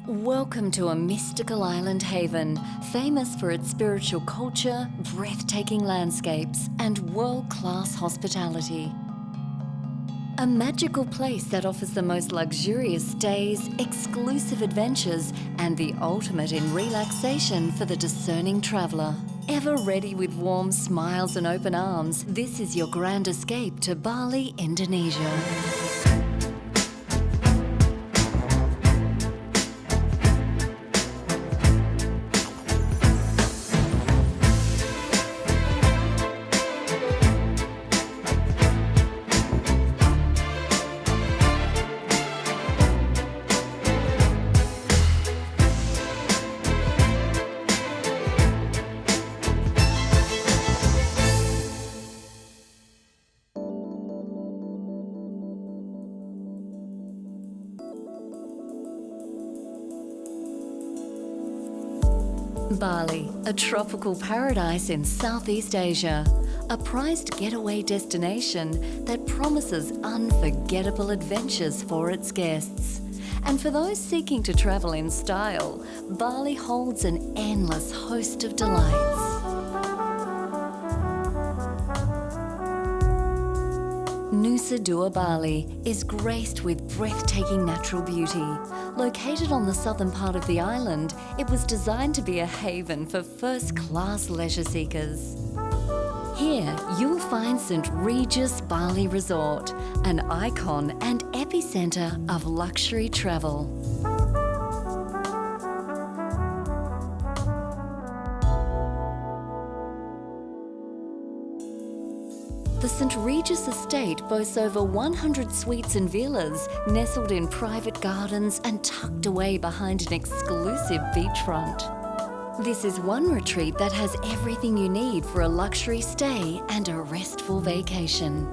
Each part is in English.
Welcome to a mystical island haven, famous for its spiritual culture, breathtaking landscapes, and world-class hospitality. A magical place that offers the most luxurious stays, exclusive adventures, and the ultimate in relaxation for the discerning traveller. Ever ready with warm smiles and open arms, this is your grand escape to Bali, Indonesia. Bali, a tropical paradise in Southeast Asia, a prized getaway destination that promises unforgettable adventures for its guests. And for those seeking to travel in style, Bali holds an endless host of delights. Nusa Dua Bali is graced with breathtaking natural beauty. Located on the southern part of the island, it was designed to be a haven for first-class leisure seekers. Here, you'll find St. Regis Bali Resort, an icon and epicenter of luxury travel. The St. Regis estate boasts over 100 suites and villas, nestled in private gardens and tucked away behind an exclusive beachfront. This is one retreat that has everything you need for a luxury stay and a restful vacation.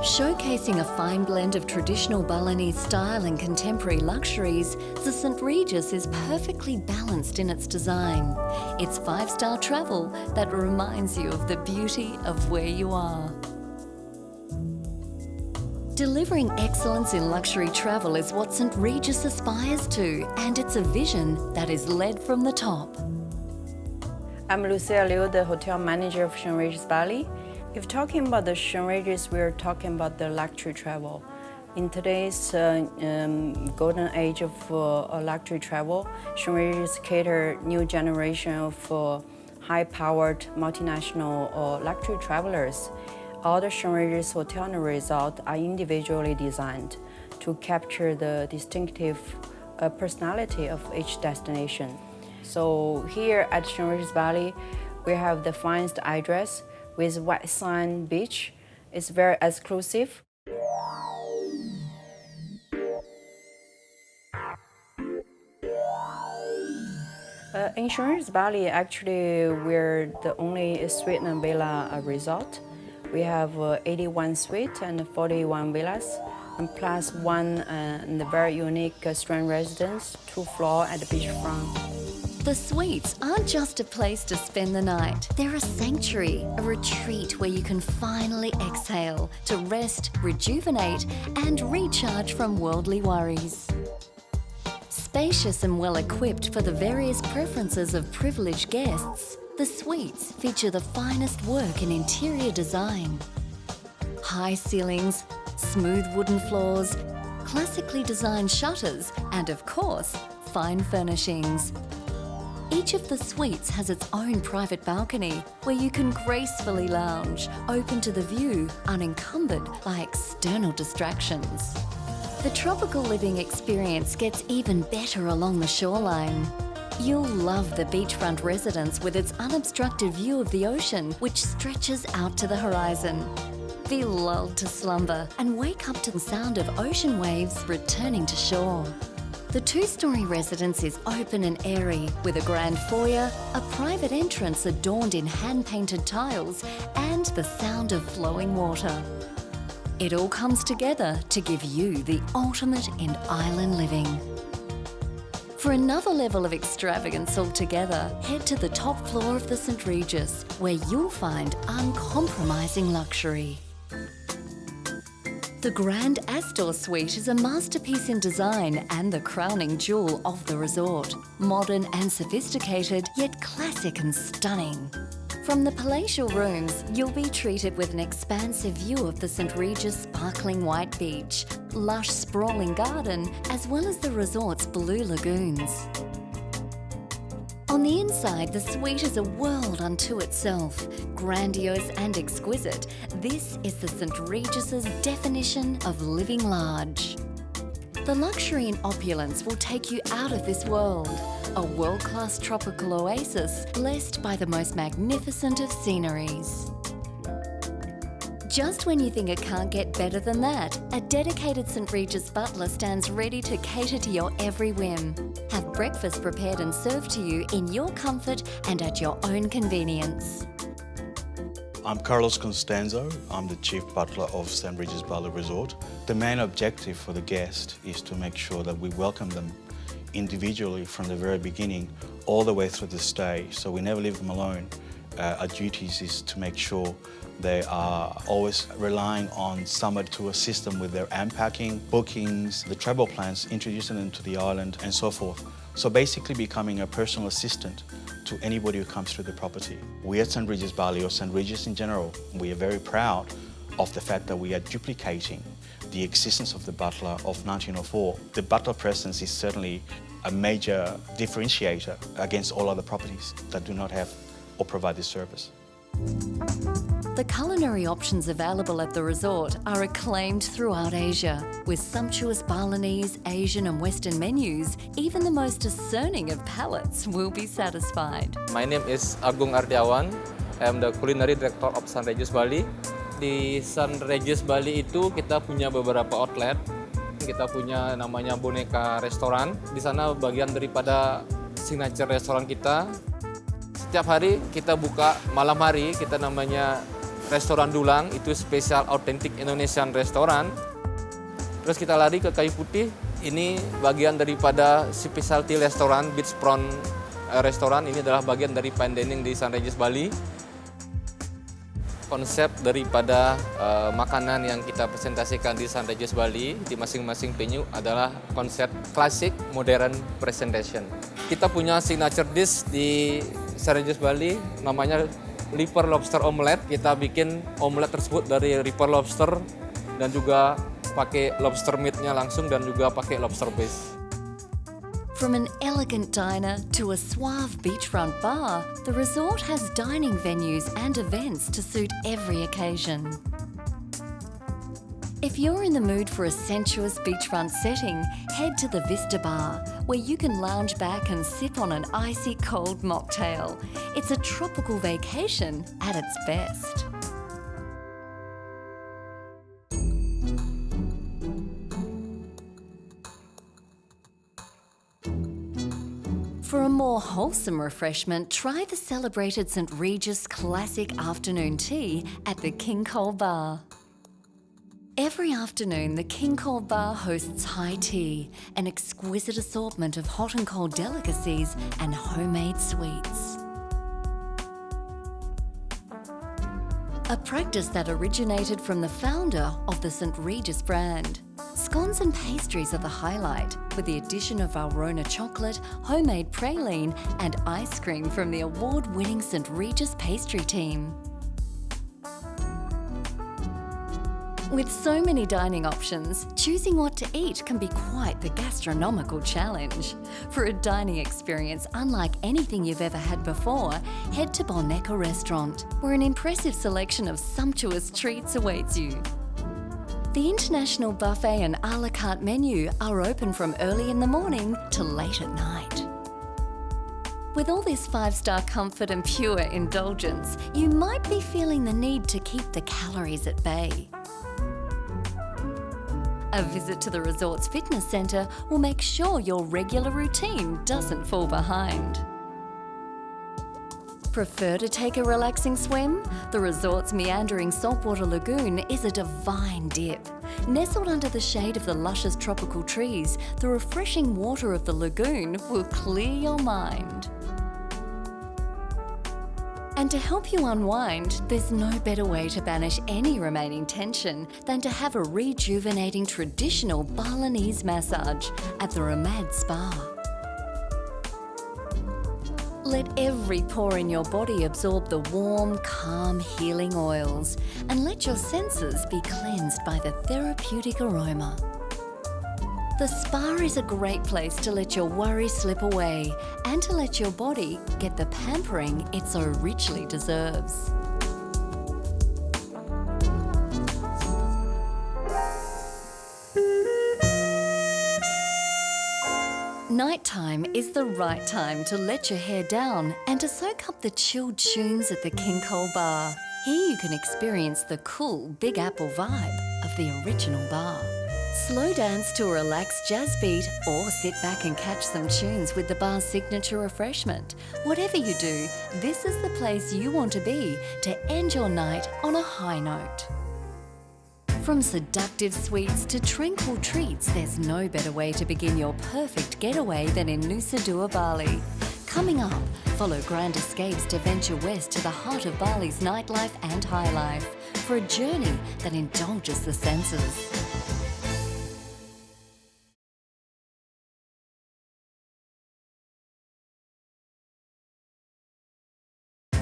Showcasing a fine blend of traditional Balinese style and contemporary luxuries, the St. Regis is perfectly balanced in its design. It's five-star travel that reminds you of the beauty of where you are. Delivering excellence in luxury travel is what St. Regis aspires to, and it's a vision that is led from the top. I'm Lucia Liu, the hotel manager of St. Regis Bali. If talking about the St. Regis, we're talking about the luxury travel. In today's golden age of luxury travel, St. Regis cater new generation of high-powered multinational luxury travelers. All the St. Regis hotel and resort are individually designed to capture the distinctive personality of each destination. So here at St. Regis Bali, we have the finest address with white sand beach. It's very exclusive. In St. Regis Bali, actually, we're the only suite and villa resort. We have 81 suites and 41 villas, and plus one very unique student residence, 2-floor at the beachfront. The suites aren't just a place to spend the night. They're a sanctuary, a retreat where you can finally exhale to rest, rejuvenate, and recharge from worldly worries. Spacious and well-equipped for the various preferences of privileged guests, the suites feature the finest work in interior design. High ceilings, smooth wooden floors, classically designed shutters, and of course, fine furnishings. Each of the suites has its own private balcony where you can gracefully lounge, open to the view, unencumbered by external distractions. The tropical living experience gets even better along the shoreline. You'll love the beachfront residence with its unobstructed view of the ocean, which stretches out to the horizon. Be lulled to slumber and wake up to the sound of ocean waves returning to shore. The 2-story residence is open and airy, with a grand foyer, a private entrance adorned in hand-painted tiles, and the sound of flowing water. It all comes together to give you the ultimate in island living. For another level of extravagance altogether, head to the top floor of the St. Regis, where you'll find uncompromising luxury. The Grand Astor Suite is a masterpiece in design and the crowning jewel of the resort. Modern and sophisticated, yet classic and stunning. From the palatial rooms, you'll be treated with an expansive view of the St. Regis sparkling white beach, lush sprawling garden, as well as the resort's blue lagoons. On the inside, the suite is a world unto itself. Grandiose and exquisite, this is the St. Regis's definition of living large. The luxury and opulence will take you out of this world. A world-class tropical oasis blessed by the most magnificent of sceneries. Just when you think it can't get better than that, a dedicated St. Regis butler stands ready to cater to your every whim. Have breakfast prepared and served to you in your comfort and at your own convenience. I'm Carlos Constanzo. I'm the Chief Butler of St. Regis Bali Resort. The main objective for the guest is to make sure that we welcome them individually from the very beginning all the way through the stay, so we never leave them alone. Our duties is to make sure they are always relying on somebody to assist them with their unpacking, bookings, the travel plans, introducing them to the island and so forth. So basically becoming a personal assistant to anybody who comes through the property. We at St. Regis Bali, or St. Regis in general, we are very proud of the fact that we are duplicating the existence of the butler of 1904. The butler presence is certainly a major differentiator against all other properties that do not have or provide this service. The culinary options available at the resort are acclaimed throughout Asia. With sumptuous Balinese, Asian and Western menus, even the most discerning of palates will be satisfied. My name is Agung Ardiawan. I am the Culinary Director of St. Regis Bali. Di St. Regis Bali itu kita punya beberapa outlet. Kita punya namanya Boneka Restoran. Di sana bagian daripada signature restoran kita. Setiap hari kita buka malam hari, kita namanya Restoran Dulang, itu spesial authentic Indonesian restoran. Terus kita lari ke Kayu Putih, ini bagian daripada specialty restoran, beachfront restoran. Ini adalah bagian dari fine dining di St. Regis Bali. Konsep daripada makanan yang kita presentasikan di St. Regis Bali di masing-masing venue adalah konsep klasik modern presentation. Kita punya signature dish di St. Regis Bali namanya Liver Lobster Omelette. Kita bikin omelet tersebut dari liver lobster dan juga pakai lobster meat-nya langsung dan juga pakai lobster base. From an elegant diner to a suave beachfront bar, the resort has dining venues and events to suit every occasion. If you're in the mood for a sensuous beachfront setting, head to the Vista Bar, where you can lounge back and sip on an icy cold mocktail. It's a tropical vacation at its best. For a more wholesome refreshment, try the celebrated St. Regis Classic Afternoon Tea at the King Cole Bar. Every afternoon, the King Cole Bar hosts high tea, an exquisite assortment of hot and cold delicacies and homemade sweets. A practice that originated from the founder of the St. Regis brand. Scones and pastries are the highlight, with the addition of Valrhona chocolate, homemade praline and ice cream from the award-winning St. Regis pastry team. With so many dining options, choosing what to eat can be quite the gastronomical challenge. For a dining experience unlike anything you've ever had before, head to Boneka Restaurant, where an impressive selection of sumptuous treats awaits you. The international buffet and a la carte menu are open from early in the morning to late at night. With all this 5-star comfort and pure indulgence, you might be feeling the need to keep the calories at bay. A visit to the resort's fitness centre will make sure your regular routine doesn't fall behind. Prefer to take a relaxing swim? The resort's meandering saltwater lagoon is a divine dip. Nestled under the shade of the luscious tropical trees, the refreshing water of the lagoon will clear your mind. And to help you unwind, there's no better way to banish any remaining tension than to have a rejuvenating traditional Balinese massage at the Ramad Spa. Let every pore in your body absorb the warm, calm, healing oils and let your senses be cleansed by the therapeutic aroma. The spa is a great place to let your worries slip away and to let your body get the pampering it so richly deserves. Nighttime is the right time to let your hair down and to soak up the chilled tunes at the King Cole Bar. Here you can experience the cool Big Apple vibe of the original bar. Slow dance to a relaxed jazz beat or sit back and catch some tunes with the bar's signature refreshment. Whatever you do, this is the place you want to be to end your night on a high note. From seductive sweets to tranquil treats, there's no better way to begin your perfect getaway than in Nusa Dua, Bali. Coming up, follow Grand Escapes to venture west to the heart of Bali's nightlife and high life for a journey that indulges the senses.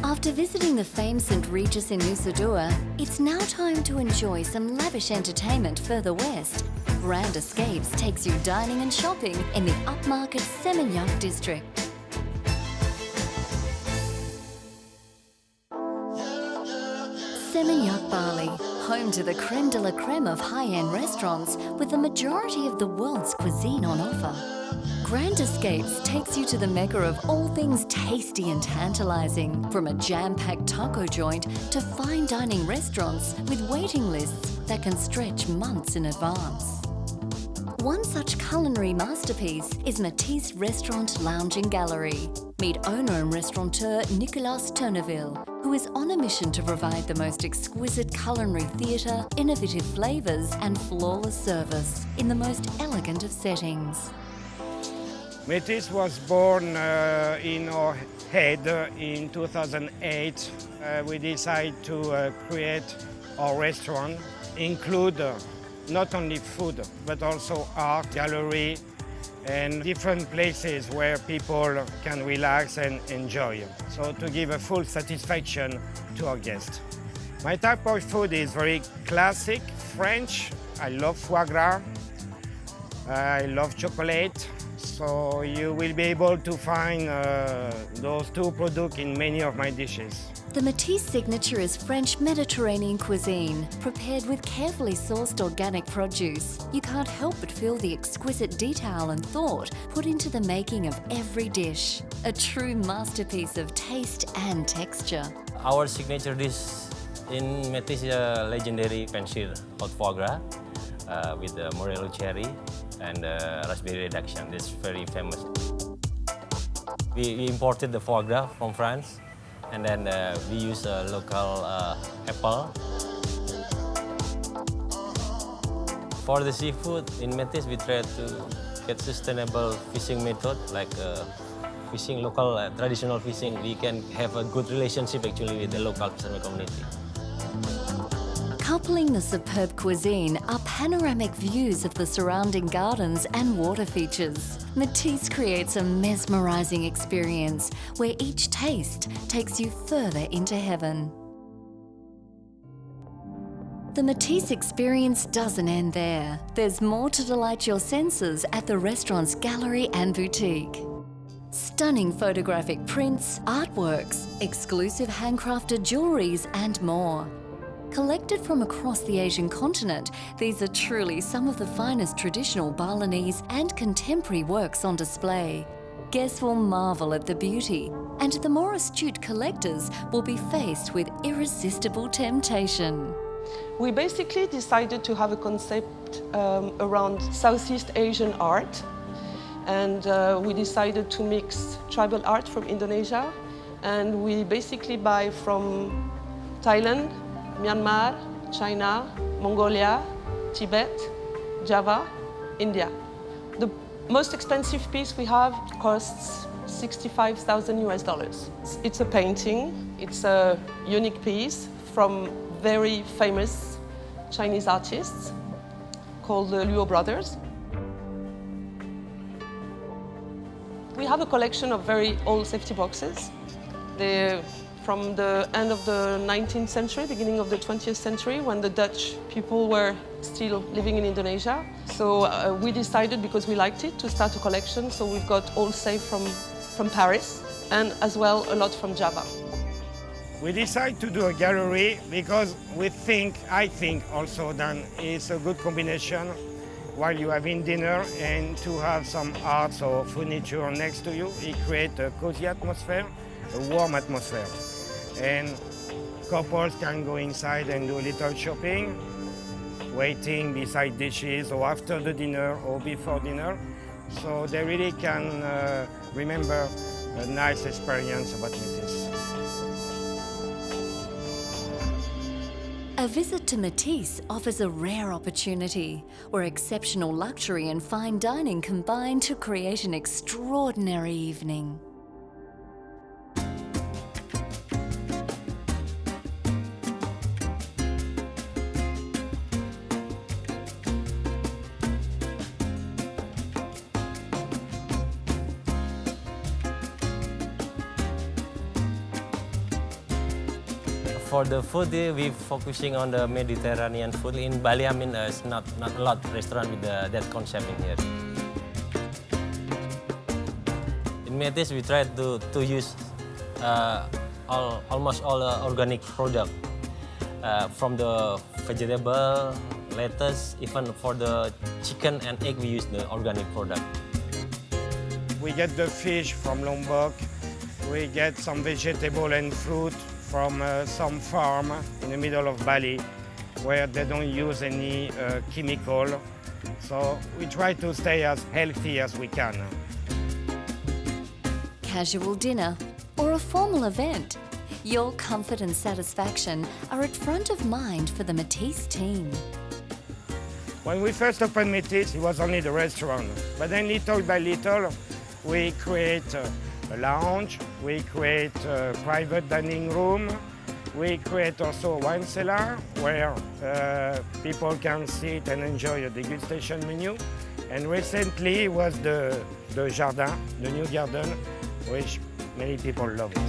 After visiting the famed St. Regis in Nusa Dua, it's now time to enjoy some lavish entertainment further west. Grand Escapes takes you dining and shopping in the upmarket Seminyak district. Seminyak, Bali, home to the creme de la creme of high-end restaurants with the majority of the world's cuisine on offer. Grand Escapes takes you to the mecca of all things tasty and tantalising, from a jam-packed taco joint to fine dining restaurants with waiting lists that can stretch months in advance. One such culinary masterpiece is Matisse Restaurant Lounge and Gallery. Meet owner and restaurateur Nicolas Turneville, who is on a mission to provide the most exquisite culinary theatre, innovative flavours and flawless service in the most elegant of settings. Matisse was born in our head in 2008. We decided to create our restaurant, include not only food, but also art, gallery, and different places where people can relax and enjoy. So to give a full satisfaction to our guests. My type of food is very classic, French. I love foie gras. I love chocolate. So you will be able to find those two products in many of my dishes. The Matisse signature is French Mediterranean cuisine, prepared with carefully sourced organic produce. You can't help but feel the exquisite detail and thought put into the making of every dish. A true masterpiece of taste and texture. Our signature dish in Matisse is a legendary Penshir hot foie gras with the Morello cherry and raspberry reduction. That's very famous. We imported the foie gras from France, and then we use a local apple. For the seafood in Matisse, we try to get sustainable fishing method, like fishing local traditional fishing. We can have a good relationship actually with the local fisherman community. Coupling the superb cuisine are panoramic views of the surrounding gardens and water features. Matisse creates a mesmerising experience where each taste takes you further into heaven. The Matisse experience doesn't end there. There's more to delight your senses at the restaurant's gallery and boutique. Stunning photographic prints, artworks, exclusive handcrafted jewelleries and more. Collected from across the Asian continent, these are truly some of the finest traditional Balinese and contemporary works on display. Guests will marvel at the beauty, and the more astute collectors will be faced with irresistible temptation. We basically decided to have a concept around Southeast Asian art, and we decided to mix tribal art from Indonesia, and we basically buy from Thailand, Myanmar, China, Mongolia, Tibet, Java, India. The most expensive piece we have costs $65,000 US. It's a painting. It's a unique piece from very famous Chinese artists called the Luo Brothers. We have a collection of very old safety boxes. They're from the end of the 19th century, beginning of the 20th century, when the Dutch people were still living in Indonesia. So we decided, because we liked it, to start a collection. So we've got all safe from Paris, and as well a lot from Java. We decided to do a gallery because I think also that it's a good combination while you're having dinner and to have some art or furniture next to you. It creates a cozy atmosphere, a warm atmosphere. And couples can go inside and do a little shopping, waiting beside dishes or after the dinner or before dinner. So they really can remember a nice experience about Métis. A visit to Métis offers a rare opportunity where exceptional luxury and fine dining combine to create an extraordinary evening. For the food, we're focusing on the Mediterranean food. In Bali, it's not a lot of restaurant with that concept in here. In Métis, we try to use almost all organic product, from the vegetable, lettuce, even for the chicken and egg, we use the organic product. We get the fish from Lombok. We get some vegetable and fruit from some farm in the middle of Bali where they don't use any chemical. So we try to stay as healthy as we can. Casual dinner or a formal event, your comfort and satisfaction are at front of mind for the Métis team. When we first opened Métis, it was only the restaurant. But then little by little, we create a lounge, we create a private dining room, we create also a wine cellar where people can sit and enjoy a degustation menu. And recently was the jardin, the new garden, which many people love it.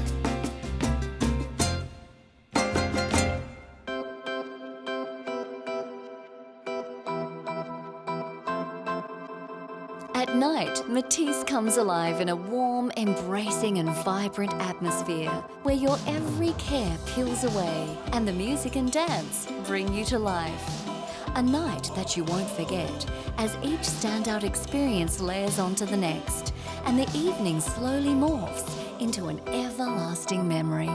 At night, Métis comes alive in a warm, embracing and vibrant atmosphere where your every care peels away and the music and dance bring you to life. A night that you won't forget as each standout experience layers onto the next and the evening slowly morphs into an everlasting memory.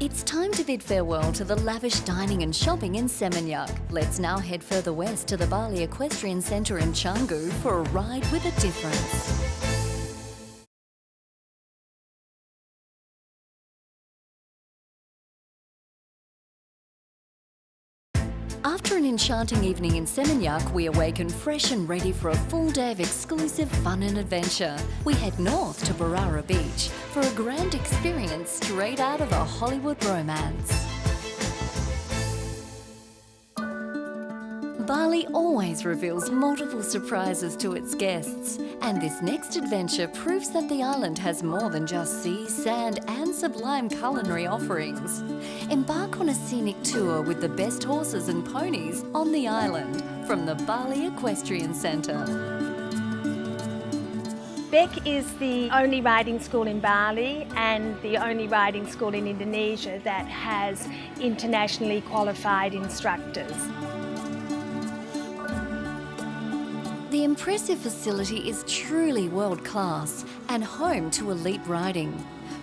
It's time to bid farewell to the lavish dining and shopping in Seminyak. Let's now head further west to the Bali Equestrian Centre in Canggu for a ride with a difference. After an enchanting evening in Seminyak, we awaken fresh and ready for a full day of exclusive fun and adventure. We head north to Barara Beach for a grand experience straight out of a Hollywood romance. Bali always reveals multiple surprises to its guests, and this next adventure proves that the island has more than just sea, sand and sublime culinary offerings. Embark on a scenic tour with the best horses and ponies on the island from the Bali Equestrian Centre. BEC is the only riding school in Bali and the only riding school in Indonesia that has internationally qualified instructors. The impressive facility is truly world-class and home to elite riding.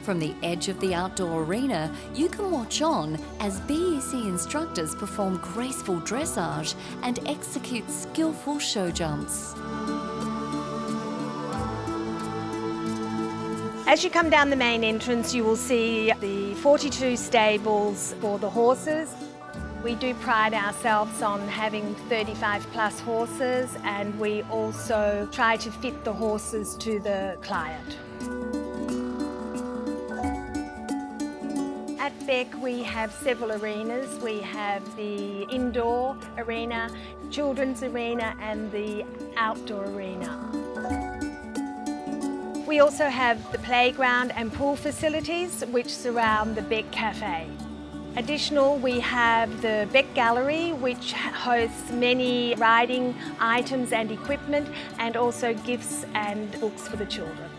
From the edge of the outdoor arena, you can watch on as BEC instructors perform graceful dressage and execute skillful show jumps. As you come down the main entrance, you will see the 42 stables for the horses. We do pride ourselves on having 35 plus horses, and we also try to fit the horses to the client. At Beck we have several arenas. We have the indoor arena, children's arena and the outdoor arena. We also have the playground and pool facilities which surround the Beck Cafe. Additional, we have the Beck Gallery, which hosts many riding items and equipment, and also gifts and books for the children.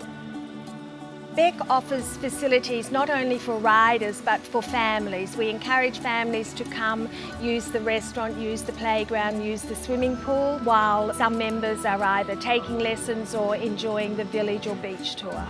Beck offers facilities not only for riders but for families. We encourage families to come use the restaurant, use the playground, use the swimming pool, while some members are either taking lessons or enjoying the village or beach tour.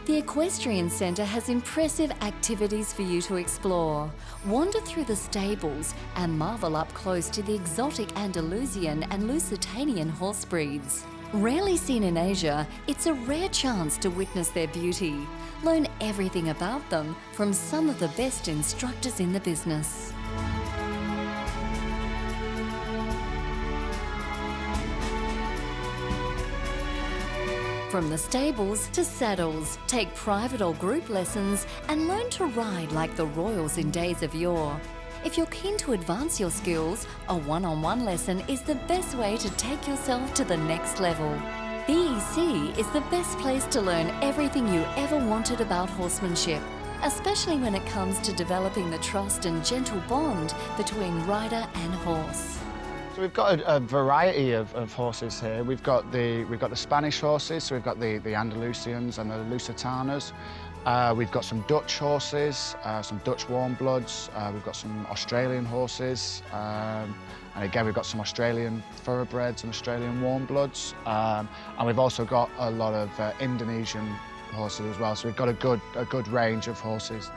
The Equestrian Centre has impressive activities for you to explore. Wander through the stables and marvel up close to the exotic Andalusian and Lusitanian horse breeds. Rarely seen in Asia, it's a rare chance to witness their beauty. Learn everything about them from some of the best instructors in the business. From the stables to saddles, take private or group lessons and learn to ride like the royals in days of yore. If you're keen to advance your skills, a one-on-one lesson is the best way to take yourself to the next level. BEC is the best place to learn everything you ever wanted about horsemanship, especially when it comes to developing the trust and gentle bond between rider and horse. So we've got a variety of horses here. We've got the Spanish horses, so we've got the Andalusians and the Lusitanas. We've got some Dutch horses, some Dutch warm bloods. We've got some Australian horses, and again we've got some Australian thoroughbreds and Australian warm bloods. And we've also got a lot of Indonesian horses as well. So we've got a good range of horses.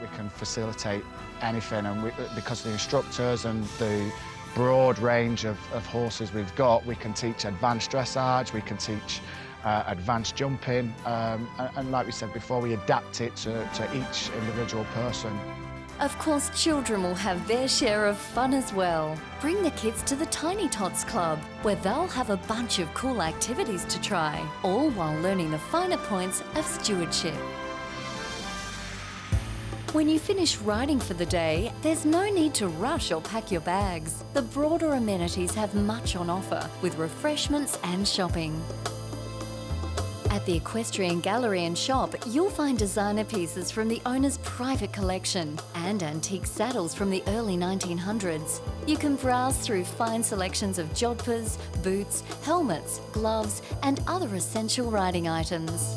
We can facilitate anything, and because of the instructors and the broad range of horses we've got, we can teach advanced dressage, we can teach advanced jumping, and like we said before, we adapt it to each individual person. Of course, children will have their share of fun as well. Bring the kids to the Tiny Tots Club, where they'll have a bunch of cool activities to try, all while learning the finer points of stewardship. When you finish riding for the day, there's no need to rush or pack your bags. The broader amenities have much on offer, with refreshments and shopping. At the Equestrian Gallery and Shop, you'll find designer pieces from the owner's private collection and antique saddles from the early 1900s. You can browse through fine selections of jodhpurs, boots, helmets, gloves, and other essential riding items.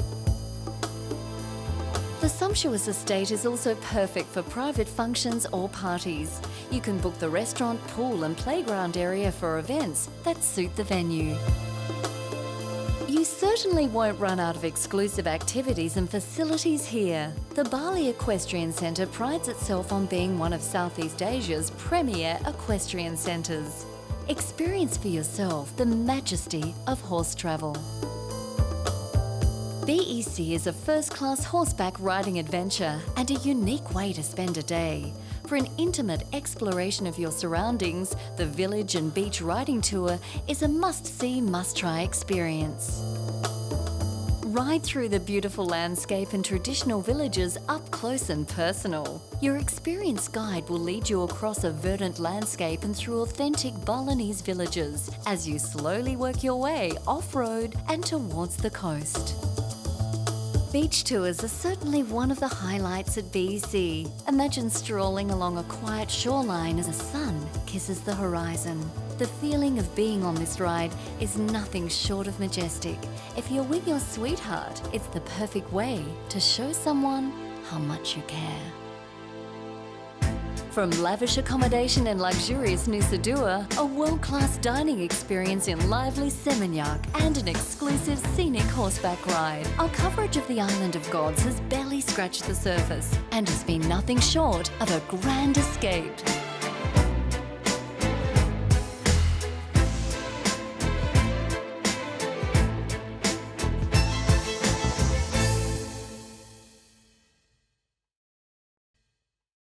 The sumptuous estate is also perfect for private functions or parties. You can book the restaurant, pool and playground area for events that suit the venue. You certainly won't run out of exclusive activities and facilities here. The Bali Equestrian Centre prides itself on being one of Southeast Asia's premier equestrian centres. Experience for yourself the majesty of horse travel. BEC is a first-class horseback riding adventure and a unique way to spend a day. For an intimate exploration of your surroundings, the village and beach riding tour is a must-see, must-try experience. Ride through the beautiful landscape and traditional villages up close and personal. Your experienced guide will lead you across a verdant landscape and through authentic Balinese villages as you slowly work your way off-road and towards the coast. Beach tours are certainly one of the highlights at BEC. Imagine strolling along a quiet shoreline as the sun kisses the horizon. The feeling of being on this ride is nothing short of majestic. If you're with your sweetheart, it's the perfect way to show someone how much you care. From lavish accommodation and luxurious Nusa Dua, a world-class dining experience in lively Seminyak, and an exclusive scenic horseback ride, our coverage of the Island of Gods has barely scratched the surface and has been nothing short of a grand escape.